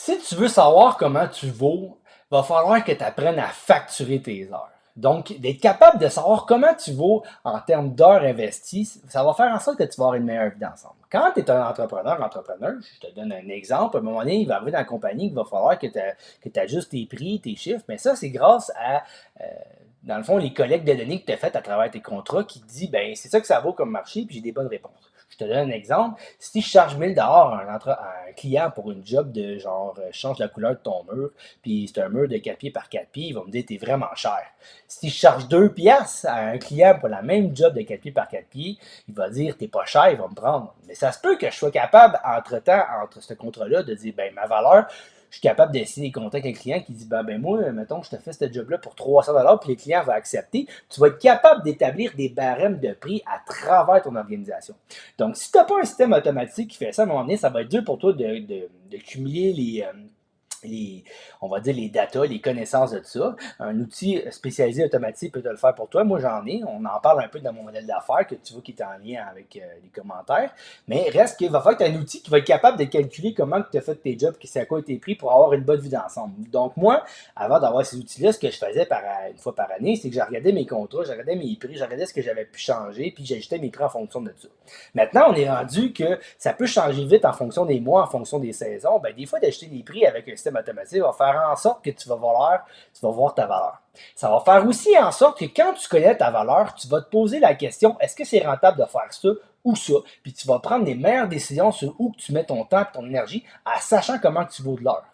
Si tu veux savoir comment tu vaux, il va falloir que tu apprennes à facturer tes heures. Donc, d'être capable de savoir comment tu vaux en termes d'heures investies, ça va faire en sorte que tu vas avoir une meilleure vie d'ensemble. Quand tu es un entrepreneur, je te donne un exemple, à un moment donné, il va arriver dans la compagnie qu'il va falloir que tu ajustes tes prix, tes chiffres, mais ça, c'est grâce à, euh, dans le fond, les collectes de données que tu as faites à travers tes contrats qui te disent, ben c'est ça que ça vaut comme marché, puis j'ai des bonnes réponses. Je te donne un exemple. Si je charge 1000 à un client pour une job de genre, change la couleur de ton mur, puis c'est un mur de 4 pieds par 4 pieds, il va me dire, t'es vraiment cher. Si je charge 2 piastres à un client pour la même job de 4 pieds par 4 pieds, il va dire, t'es pas cher, il va me prendre. Mais ça se peut que je sois capable, entre-temps, entre ce contrat-là, de dire, ben ma valeur, je suis capable d'essayer des contacts avec un client qui dit ben moi, mettons, je te fais ce job-là pour 300 puis le client va accepter. Tu vas être capable d'établir des barèmes de prix à travers ton organisation. Donc, si tu n'as pas un système automatique qui fait ça, à un moment donné, ça va être dur pour toi de cumuler les, on va dire les datas, les connaissances de ça. Un outil spécialisé automatique peut te le faire pour toi. Moi, j'en ai. On en parle un peu dans mon modèle d'affaires que tu vois qui est en lien avec les commentaires. Mais reste qu'il va falloir que tu aies un outil qui va être capable de calculer comment tu as fait tes jobs, c'est à quoi tes prix pour avoir une bonne vie d'ensemble. Donc, moi, avant d'avoir ces outils-là, ce que je faisais une fois par année, c'est que je regardais mes contrats, je regardais mes prix, je regardais ce que j'avais pu changer, puis j'ajustais mes prix en fonction de ça. Maintenant, on est rendu que ça peut changer vite en fonction des mois, en fonction des saisons. Ben, des fois, d'acheter des prix avec un système automatique va faire en sorte que tu vas voir ta valeur. Ça va faire aussi en sorte que quand tu connais ta valeur, tu vas te poser la question, est-ce que c'est rentable de faire ça ou ça? Puis tu vas prendre les meilleures décisions sur où tu mets ton temps et ton énergie en sachant comment tu vaux de l'heure.